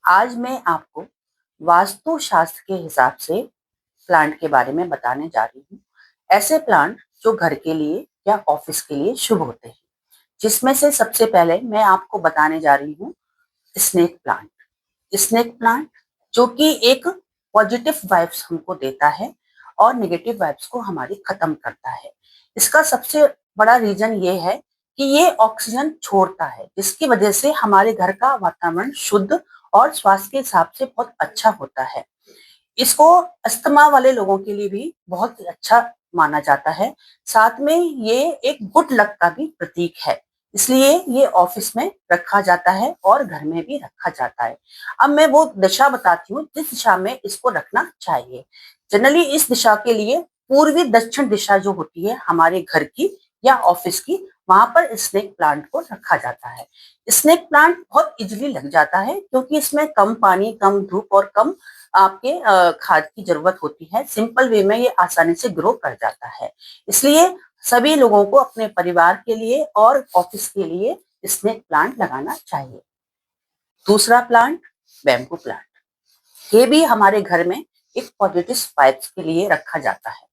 आज मैं आपको वास्तुशास्त्र के हिसाब से प्लांट के बारे में बताने जा रही हूँ। ऐसे प्लांट जो घर के लिए या ऑफिस के लिए शुभ होते हैं, जिसमें से सबसे पहले मैं आपको बताने जा रही हूँ स्नेक प्लांट। स्नेक प्लांट जो कि एक पॉजिटिव वाइब्स हमको देता है और नेगेटिव वाइब्स को हमारी खत्म करता है। इसका सबसे बड़ा रीजन ये है कि ये ऑक्सीजन छोड़ता है, जिसकी वजह से हमारे घर का वातावरण शुद्ध और स्वास्थ्य के हिसाब से बहुत अच्छा होता है। इसको अस्थमा वाले लोगों के लिए भी बहुत अच्छा माना जाता है। साथ में ये एक गुड लक का भी प्रतीक है, इसलिए ये ऑफिस में रखा जाता है और घर में भी रखा जाता है। अब मैं वो दिशा बताती हूँ जिस दिशा में इसको रखना चाहिए। जनरली इस दिशा के लिए पूर्वी दक्षिण दिशा जो होती है हमारे घर की या ऑफिस की, वहां पर स्नेक प्लांट को रखा जाता है। स्नेक प्लांट बहुत इजिली लग जाता है क्योंकि इसमें कम पानी, कम धूप और कम आपके खाद की जरूरत होती है। सिंपल वे में ये आसानी से ग्रो कर जाता है। इसलिए सभी लोगों को अपने परिवार के लिए और ऑफिस के लिए स्नेक प्लांट लगाना चाहिए। दूसरा प्लांट बैम्बू प्लांट। ये भी हमारे घर में एक पॉजिटिव वाइब्स के लिए रखा जाता है।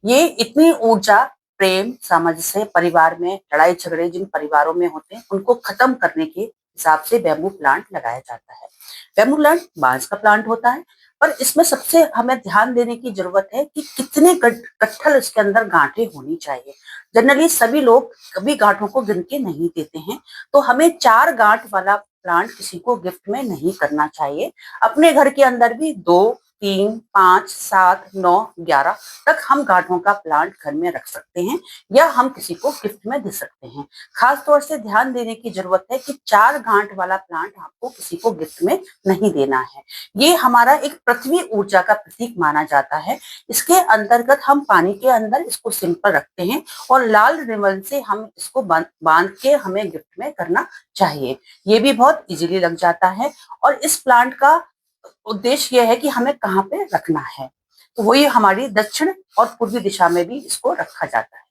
ये इतनी ऊर्जा, प्रेम, सामंजस्य परिवार में लड़ाई झगड़े जिन परिवारों में होते हैं उनको खत्म करने के हिसाब से बैम्बू प्लांट लगाया जाता है। बैम्बू प्लांट बांस का प्लांट होता है, पर इसमें सबसे हमें ध्यान देने की जरूरत है कि कितने कट्ठल इसके अंदर गांठें होनी चाहिए। जनरली सभी लोग कभी गांठों को गिन के नहीं देते हैं, तो हमें 4 गांठ वाला प्लांट किसी को गिफ्ट में नहीं करना चाहिए। अपने घर के अंदर भी 2, 3, 5, 7, 9, 11 तक हम गांठों का प्लांट घर में रख सकते हैं या हम किसी को गिफ्ट में दे सकते हैं। खास तौर से ध्यान देने की जरूरत है कि 4 गांठ वाला प्लांट आपको किसी को गिफ्ट में नहीं देना है। ये हमारा एक पृथ्वी ऊर्जा का प्रतीक माना जाता है। इसके अंतर्गत हम पानी के अंदर इसको सिंपल रखते हैं और लाल रिबन से हम इसको बांध के हमें गिफ्ट में करना चाहिए। ये भी बहुत इजीली लग जाता है और इस प्लांट का उद्देश्य यह है कि हमें कहाँ पे रखना है, तो वही हमारी दक्षिण और पूर्वी दिशा में भी इसको रखा जाता है।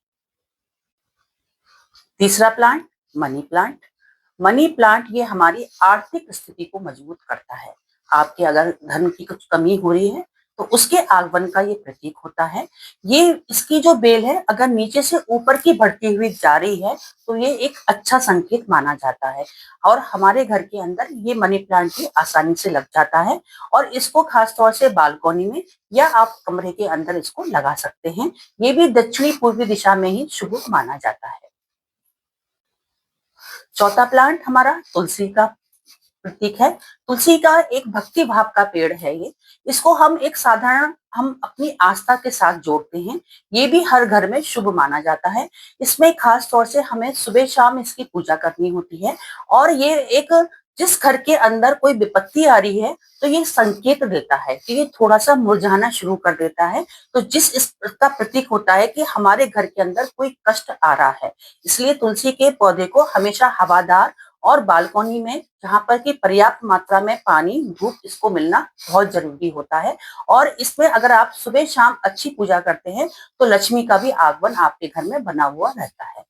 तीसरा plant money plant. Money plant ये हमारी आर्थिक स्थिति को मजबूत करता है। आपके अगर धन की कुछ कमी हो रही है तो उसके आगमन का ये प्रतीक होता है। ये इसकी जो बेल है अगर नीचे से ऊपर की बढ़ती हुई जा रही है तो ये एक अच्छा संकेत माना जाता है और हमारे घर के अंदर ये मनी प्लांट भी आसानी से लग जाता है। और इसको खास तौर से बालकनी में या आप कमरे के अंदर इसको लगा सकते हैं। ये भी दक्षिणी पूर्वी दिशा में ही शुभ माना जाता है। चौथा प्लांट हमारा तुलसी का प्रतीक है। तुलसी का एक भक्ति भाव का पेड़ है ये। इसको हम एक साधारण हम अपनी आस्था के साथ जोड़ते हैं। ये भी हर घर में शुभ माना जाता है। इसमें खास तौर से हमें सुबह शाम इसकी पूजा करनी होती है और ये एक जिस घर के अंदर कोई विपत्ति आ रही है तो ये संकेत देता है कि ये थोड़ा सा मुरझाना शुरू कर देता है। तो जिस इसका प्रतीक होता है कि हमारे घर के अंदर कोई कष्ट आ रहा है। इसलिए तुलसी के पौधे को हमेशा हवादार और बालकनी में जहां पर कि पर्याप्त मात्रा में पानी, धूप इसको मिलना बहुत जरूरी होता है। और इसमें अगर आप सुबह शाम अच्छी पूजा करते हैं तो लक्ष्मी का भी आगमन आपके घर में बना हुआ रहता है।